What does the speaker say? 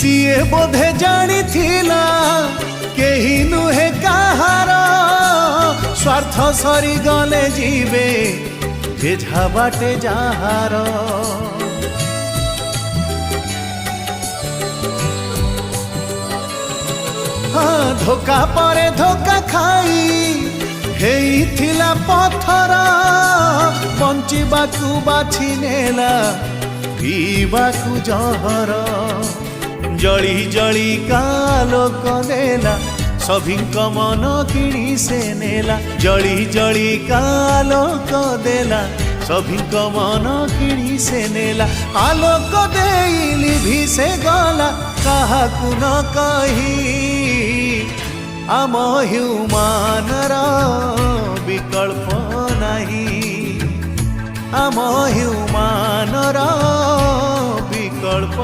CA बोधे जानी थिला केही नुहे कहार स्वार्थ सरी गले जीवे जेझा बाटे जाहार धोखा परे धोखा खाई हेई थिला पत्थर बंचिबाकू बाछि नेला पीबाकू जहर जली जली कालोक देला सभिंक मन किणी से नेला जली जली कालोक देला सभिंक मन किणी से नेला आलोक देइली भी से गला काहाकू न कही आम ह्यूमानर विकल्प नहीं आम ह्यूमानर विकल्प